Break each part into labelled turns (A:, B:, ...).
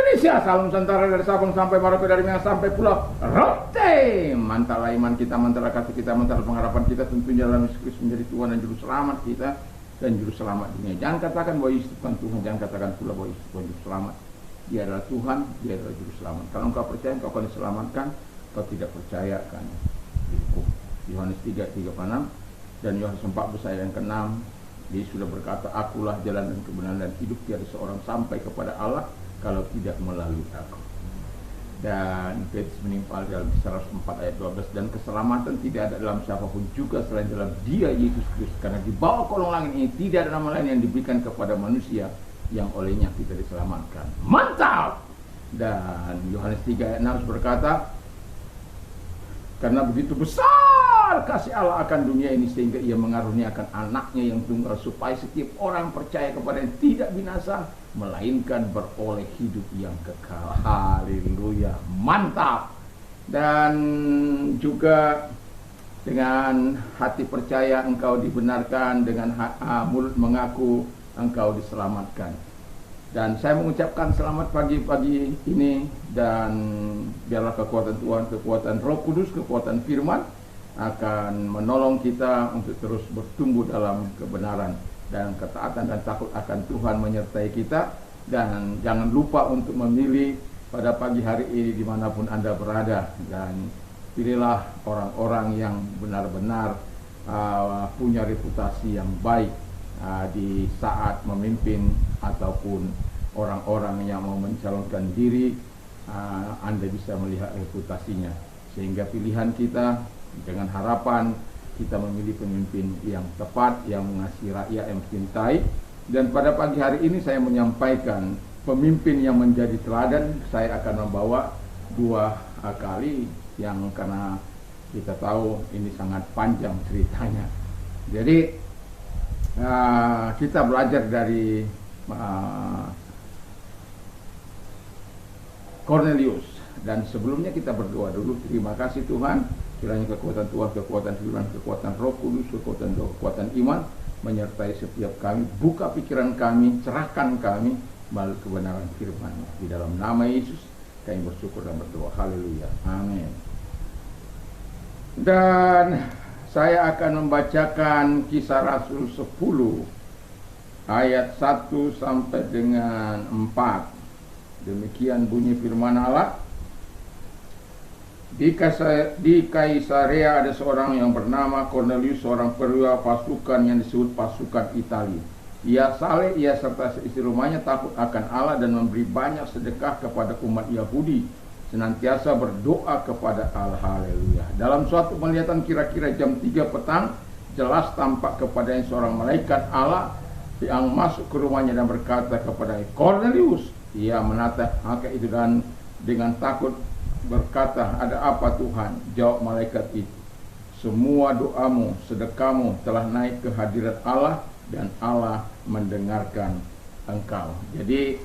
A: Indonesia, Salam Nusantara dari Sabang sampai Merauke, dari Minang sampai Pulau Rote. Mantap iman kita, mantap kasih kita, mantap pengharapan kita tentunya dalam Yesus Kristus menjadi Tuhan dan Juru Selamat kita dan Juru Selamat dunia. Jangan katakan bahwa Yesus bukan Tuhan, jangan katakan pula bahwa Yesus bukan Juru Selamat. Dia adalah Tuhan, dia adalah Juru Selamat. Kalau engkau percaya, engkau akan diselamatkan. Kalau tidak percaya, akan dihukum. Yohanes 3:3-6 dan Yohanes 14 ayat yang ke-6. Dia sudah berkata, akulah jalan dan kebenaran dan hidup, tiada seorang sampai kepada Allah kalau tidak melalui aku. Dan Petrus menimpal dalam 104 ayat 12, dan keselamatan tidak ada dalam siapapun juga selain dalam Dia Yesus Kristus, karena di bawah kolong langit ini tidak ada nama lain yang diberikan kepada manusia yang olehnya kita diselamatkan. Mantap. Dan Yohanes 3 ayat 6 berkata, karena begitu besar kasih Allah akan dunia ini sehingga ia mengaruniakan anaknya yang tunggal supaya setiap orang percaya kepada yang tidak binasa melainkan beroleh hidup yang kekal. Haleluya, mantap. Dan juga dengan hati percaya engkau dibenarkan, dengan mulut mengaku engkau diselamatkan. Dan saya mengucapkan selamat pagi-pagi ini, dan biarlah kekuatan Tuhan, kekuatan Roh Kudus, kekuatan firman akan menolong kita untuk terus bertumbuh dalam kebenaran dan ketaatan dan takut akan Tuhan menyertai kita. Dan jangan lupa untuk memilih pada pagi hari ini dimanapun Anda berada, dan pilihlah orang-orang yang benar-benar punya reputasi yang baik di saat memimpin ataupun orang-orang yang mau mencalonkan diri. Anda bisa melihat reputasinya, sehingga pilihan kita dengan harapan kita memilih pemimpin yang tepat, yang mengasihi rakyat, yang mencintai. Dan pada pagi hari ini saya menyampaikan pemimpin yang menjadi teladan. Saya akan membawa 2 kali yang, karena kita tahu ini sangat panjang ceritanya. Jadi kita belajar dari Cornelius. Dan sebelumnya kita berdoa dulu. Terima kasih Tuhan, kiranya kekuatan Tuhan, kekuatan firman, kekuatan Roh Kudus, kekuatan doa, kekuatan iman menyertai setiap kami. Buka pikiran kami, cerahkan kami melalui kebenaran firman. Di dalam nama Yesus kami bersyukur dan berdoa. Haleluya, amin. Dan saya akan membacakan Kisah Rasul 10 ayat 1 sampai dengan 4. Demikian bunyi firman Allah. Di Kaisarea ada seorang yang bernama Cornelius, seorang perwira pasukan yang disebut pasukan Italia. Ia saleh, ia serta istri rumahnya takut akan Allah dan memberi banyak sedekah kepada umat Yahudi, senantiasa berdoa kepada Allah. Haleluya. Dalam suatu penglihatan kira-kira jam 3 petang, jelas tampak kepadanya seorang malaikat Allah yang masuk ke rumahnya dan berkata kepadanya, Cornelius. Ia menatap malaikat itu dan dengan takut berkata, ada apa Tuhan? Jawab malaikat itu, semua doamu, sedekahmu telah naik ke hadirat Allah dan Allah mendengarkan engkau. Jadi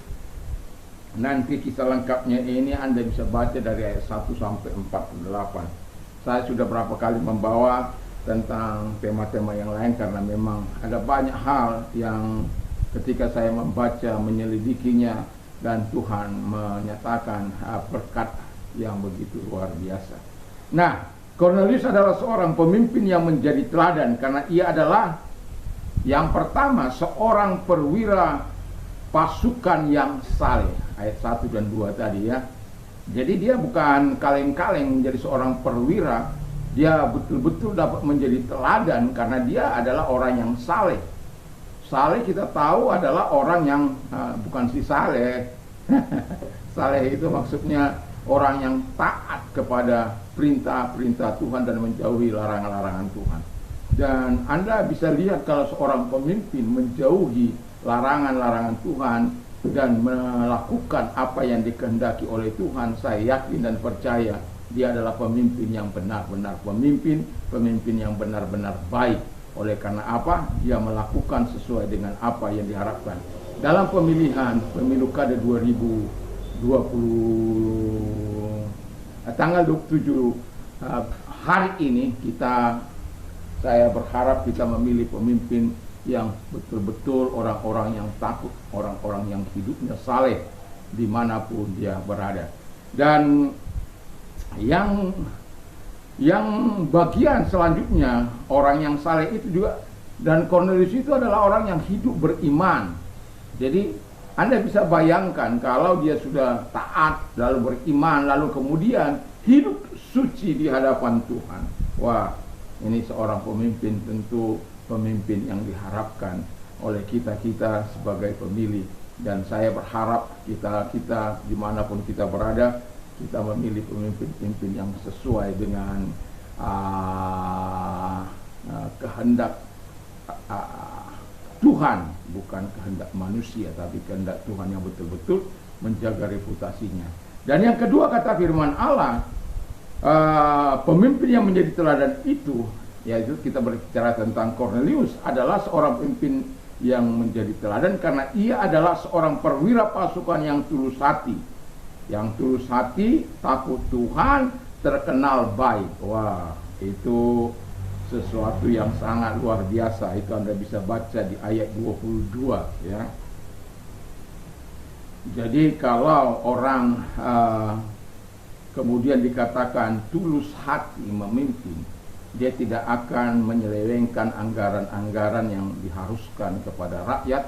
A: nanti kisah lengkapnya ini Anda bisa baca dari ayat 1 sampai 48. Saya sudah berapa kali membawa tentang tema-tema yang lain, karena memang ada banyak hal yang ketika saya membaca, menyelidikinya, dan Tuhan menyatakan berkat yang begitu luar biasa. Nah, Cornelius adalah seorang pemimpin yang menjadi teladan, karena ia adalah yang pertama seorang perwira pasukan yang saleh. Ayat 1 dan 2 tadi ya. Jadi dia bukan kaleng-kaleng menjadi seorang perwira. Dia betul-betul dapat menjadi teladan karena dia adalah orang yang saleh. Saleh kita tahu adalah orang yang bukan si saleh. Saleh itu maksudnya orang yang taat kepada perintah-perintah Tuhan dan menjauhi larangan-larangan Tuhan. Dan Anda bisa lihat kalau seorang pemimpin menjauhi larangan-larangan Tuhan dan melakukan apa yang dikehendaki oleh Tuhan, saya yakin dan percaya dia adalah pemimpin yang benar-benar pemimpin yang benar-benar baik. Oleh karena apa? Dia melakukan sesuai dengan apa yang diharapkan. Dalam pemilihan pemilu kada 2020 tanggal 27 hari ini, saya berharap kita memilih pemimpin yang betul-betul orang-orang yang takut, orang-orang yang hidupnya saleh, dimanapun dia berada. Dan yang bagian selanjutnya, orang yang saleh itu juga, dan Cornelius itu adalah orang yang hidup beriman. Jadi Anda bisa bayangkan kalau dia sudah taat, lalu beriman, lalu kemudian hidup suci di hadapan Tuhan. Wah, ini seorang pemimpin, tentu pemimpin yang diharapkan oleh kita sebagai pemilih. Dan saya berharap kita dimanapun kita berada, kita memilih pemimpin-pemimpin yang sesuai dengan kehendak Tuhan, bukan kehendak manusia, tapi kehendak Tuhan yang betul-betul menjaga reputasinya. Dan yang kedua, kata firman Allah, pemimpin yang menjadi teladan itu, yaitu kita berbicara tentang Cornelius, adalah seorang pemimpin yang menjadi teladan karena ia adalah seorang perwira pasukan yang tulus hati. Yang tulus hati, takut Tuhan, terkenal baik. Wah, itu sesuatu yang sangat luar biasa. Itu Anda bisa baca di ayat 22, ya. Jadi kalau orang kemudian dikatakan tulus hati memimpin, dia tidak akan menyelewengkan anggaran-anggaran yang diharuskan kepada rakyat,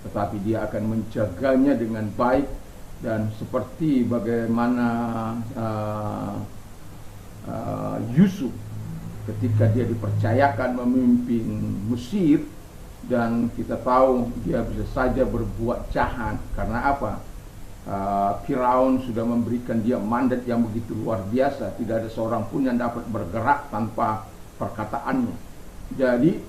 A: tetapi dia akan menjaganya dengan baik. Dan seperti bagaimana Yusuf ketika dia dipercayakan memimpin Mesir, dan kita tahu dia bisa saja berbuat jahat. Karena apa? Firaun sudah memberikan dia mandat yang begitu luar biasa. Tidak ada seorang pun yang dapat bergerak tanpa perkataannya. Jadi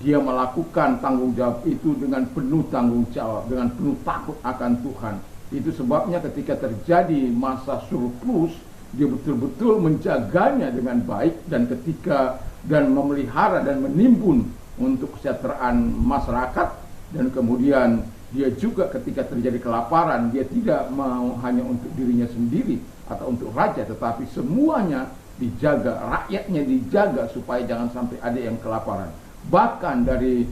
A: dia melakukan tanggung jawab itu dengan penuh tanggung jawab, dengan penuh takut akan Tuhan. Itu sebabnya ketika terjadi masa surplus, dia betul-betul menjaganya dengan baik, dan memelihara dan menimbun untuk kesejahteraan masyarakat. Dan kemudian dia juga ketika terjadi kelaparan, dia tidak mau hanya untuk dirinya sendiri atau untuk raja, tetapi semuanya dijaga, rakyatnya dijaga supaya jangan sampai ada yang kelaparan. Bahkan dari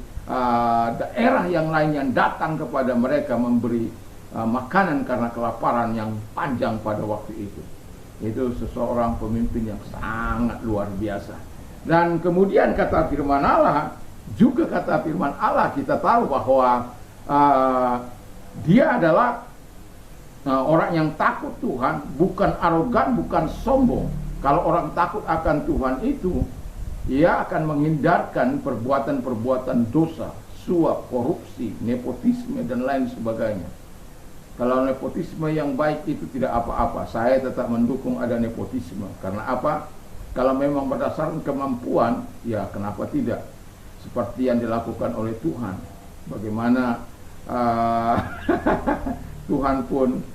A: daerah yang lain yang datang kepada mereka memberi makanan karena kelaparan yang panjang pada waktu itu. Itu seseorang pemimpin yang sangat luar biasa. Dan kemudian kata firman Allah, kita tahu bahwa dia adalah orang yang takut Tuhan, bukan arogan, bukan sombong. Kalau orang takut akan Tuhan itu, ia akan menghindarkan perbuatan-perbuatan dosa, suap, korupsi, nepotisme, dan lain sebagainya. Kalau nepotisme yang baik itu tidak apa-apa, saya tetap mendukung ada nepotisme. Karena apa? Kalau memang berdasarkan kemampuan, ya kenapa tidak? Seperti yang dilakukan oleh Tuhan. Bagaimana Tuhan pun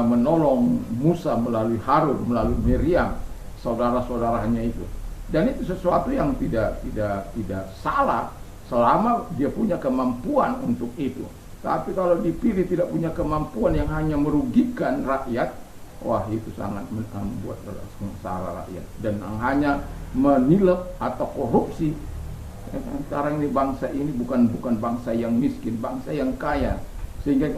A: menolong Musa melalui Harun, melalui Miriam, saudara-saudaranya itu. Dan itu sesuatu yang tidak salah selama dia punya kemampuan untuk itu. Tapi kalau dipilih tidak punya kemampuan yang hanya merugikan rakyat, wah itu sangat membuat sengsara rakyat. Dan hanya menilep atau korupsi. Sekarang ini bangsa ini bukan bangsa yang miskin, bangsa yang kaya. Sehingga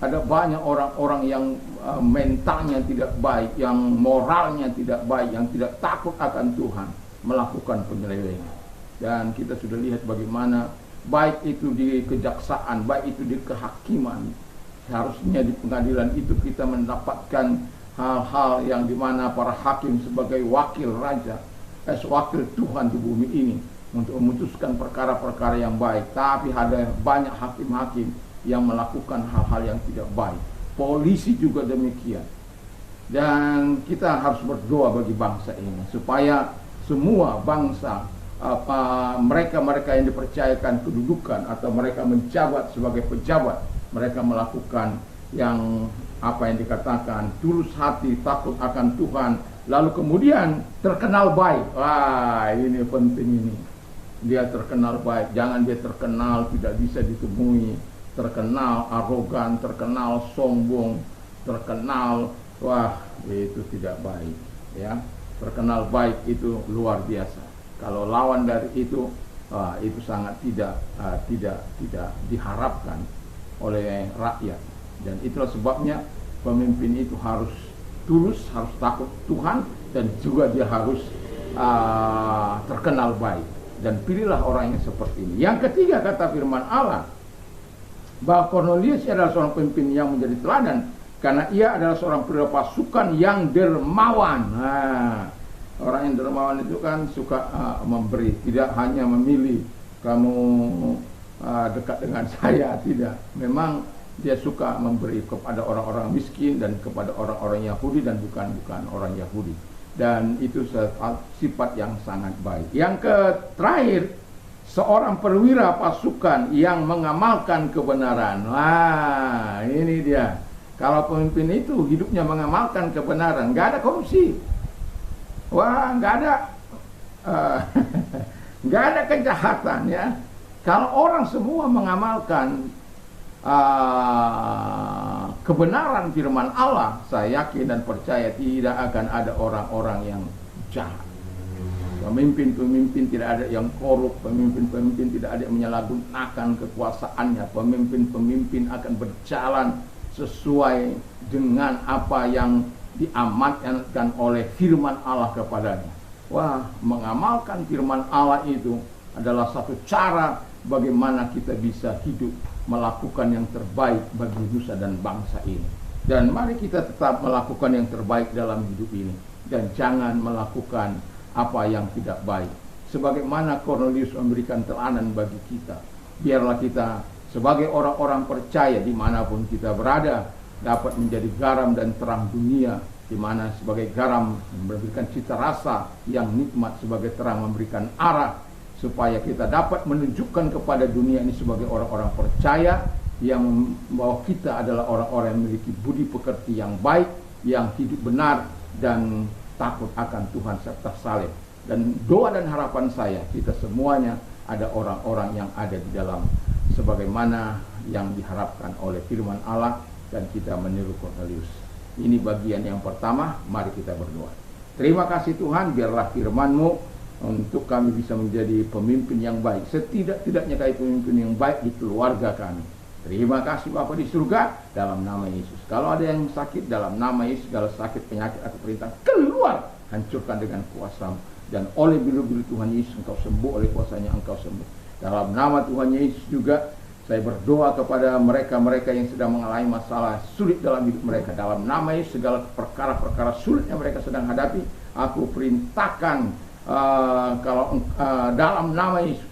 A: ada banyak orang-orang yang mentalnya tidak baik, yang moralnya tidak baik, yang tidak takut akan Tuhan, melakukan penyelewengan. Dan kita sudah lihat bagaimana baik itu di kejaksaan, baik itu di kehakiman, seharusnya di pengadilan itu kita mendapatkan hal-hal yang dimana para hakim sebagai wakil raja, wakil Tuhan di bumi ini untuk memutuskan perkara-perkara yang baik. Tapi ada banyak hakim-hakim yang melakukan hal-hal yang tidak baik. Polisi juga demikian. Dan kita harus berdoa bagi bangsa ini supaya semua bangsa, mereka yang dipercayakan kedudukan atau mereka menjabat sebagai pejabat, mereka melakukan yang yang dikatakan tulus hati, takut akan Tuhan, lalu kemudian terkenal baik. Wah, ini penting ini. Dia terkenal baik, jangan dia terkenal tidak bisa ditemui, terkenal arogan, terkenal sombong, terkenal itu tidak baik, ya. Terkenal baik itu luar biasa. Kalau lawan dari itu sangat tidak diharapkan oleh rakyat. Dan itulah sebabnya pemimpin itu harus tulus, harus takut Tuhan, dan juga dia harus terkenal baik. Dan pilihlah orang yang seperti ini. Yang ketiga, kata firman Allah bahwa Kornelius adalah seorang pemimpin yang menjadi teladan karena ia adalah seorang perwira pasukan yang dermawan. Nah, orang yang dermawan itu kan suka memberi, tidak hanya memilih kamu dekat dengan saya, tidak. Memang dia suka memberi kepada orang-orang miskin dan kepada orang-orang Yahudi dan bukan orang Yahudi. Dan itu sifat yang sangat baik. Yang terakhir, seorang perwira pasukan yang mengamalkan kebenaran. Wah, ini dia. Kalau pemimpin itu hidupnya mengamalkan kebenaran, nggak ada korupsi. Wah, nggak ada nggak ada kejahatan ya. Kalau orang semua mengamalkan kebenaran firman Allah, saya yakin dan percaya tidak akan ada orang-orang yang jahat. Pemimpin-pemimpin tidak ada yang korup, pemimpin-pemimpin tidak ada yang menyalahgunakan kekuasaannya. Pemimpin-pemimpin akan berjalan sesuai dengan apa yang diamanatkan oleh firman Allah kepadanya. Wah, mengamalkan firman Allah itu adalah satu cara bagaimana kita bisa hidup melakukan yang terbaik bagi nusa dan bangsa ini. Dan mari kita tetap melakukan yang terbaik dalam hidup ini, dan jangan melakukan apa yang tidak baik. Sebagaimana Kornelius memberikan teladan bagi kita, biarlah kita sebagai orang-orang percaya dimanapun kita berada dapat menjadi garam dan terang dunia, di mana sebagai garam memberikan cita rasa yang nikmat, sebagai terang memberikan arah, supaya kita dapat menunjukkan kepada dunia ini sebagai orang-orang percaya yang bahwa kita adalah orang-orang yang memiliki budi pekerti yang baik, yang hidup benar dan takut akan Tuhan serta saleh. Dan doa dan harapan saya, kita semuanya ada orang-orang yang ada di dalam sebagaimana yang diharapkan oleh firman Allah, dan kita meniru Kornelius. Ini bagian yang pertama, mari kita berdoa. Terima kasih Tuhan, biarlah firman-Mu untuk kami bisa menjadi pemimpin yang baik. Setidak-tidaknya kami pemimpin yang baik di keluarga kami. Terima kasih Bapa di surga, dalam nama Yesus. Kalau ada yang sakit, dalam nama Yesus, segala sakit, penyakit atau perintah keluar, hancurkan dengan kuasa-Mu. Dan oleh bilu-bilu Tuhan Yesus Engkau sembuh, oleh kuasanya Engkau sembuh. Dalam nama Tuhan Yesus juga saya berdoa kepada mereka-mereka yang sedang mengalami masalah sulit dalam hidup mereka. Dalam nama Yesus, segala perkara-perkara sulit yang mereka sedang hadapi, aku perintahkan dalam nama Yesus,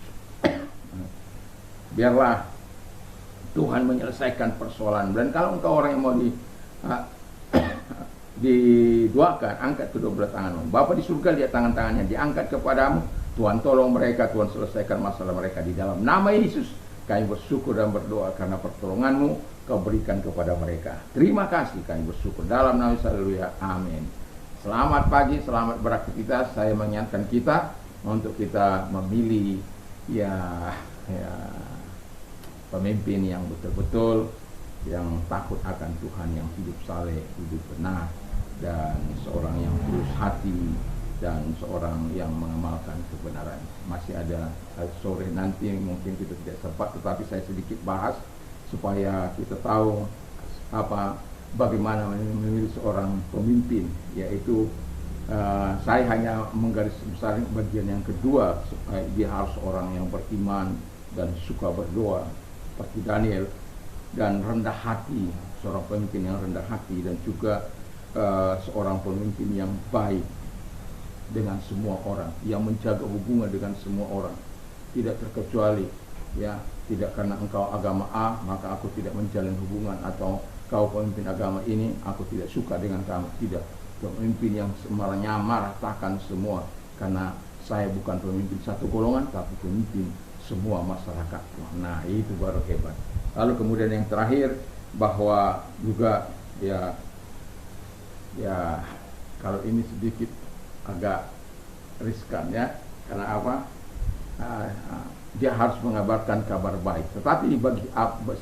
A: biarlah Tuhan menyelesaikan persoalan. Dan kalau engkau orang yang mau didoakan, angkat kedua belah tanganmu. Bapa di surga, lihat tangan-tangannya diangkat kepadamu. Tuhan tolong mereka, Tuhan selesaikan masalah mereka di dalam nama Yesus. Kami bersyukur dan berdoa karena pertolongan-Mu Kau berikan kepada mereka. Terima kasih, kami bersyukur dalam nama Yesus. Haleluya, amin. Selamat pagi, selamat beraktivitas. Saya mengingatkan kita untuk kita memilih pemimpin yang betul-betul yang takut akan Tuhan, yang hidup saleh, hidup benar, dan seorang yang tulus hati, dan seorang yang mengamalkan kebenaran. Masih ada sore nanti mungkin kita tidak sempat, tetapi saya sedikit bahas supaya kita tahu bagaimana memilih seorang pemimpin, yaitu saya hanya menggaris besar bagian yang kedua, supaya dia harus orang yang beriman dan suka berdoa seperti Daniel, dan rendah hati, seorang pemimpin yang rendah hati, dan juga seorang pemimpin yang baik dengan semua orang, yang menjaga hubungan dengan semua orang, tidak terkecuali ya, tidak karena engkau agama A maka aku tidak menjalin hubungan, atau kau pemimpin agama ini aku tidak suka dengan kamu. Tidak, pemimpin yang menyamaratakan semua, karena saya bukan pemimpin satu golongan tapi pemimpin semua masyarakat. Nah, itu baru hebat. Lalu kemudian yang terakhir, bahwa juga ya kalau ini sedikit agak riskan ya, karena apa? Dia harus mengabarkan kabar baik. Tetapi bagi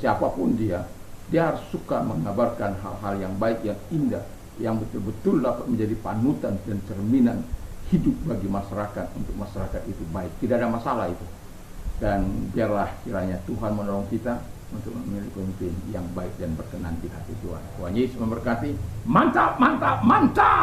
A: siapapun dia harus suka mengabarkan hal-hal yang baik, yang indah, yang betul-betul dapat menjadi panutan dan cerminan hidup bagi masyarakat, untuk masyarakat itu baik. Tidak ada masalah itu. Dan biarlah kiranya Tuhan menolong kita, untuk memilih pemimpin yang baik dan berkenan di hati Tuhan. Tuhan Yesus memberkati. Mantap, mantap, mantap.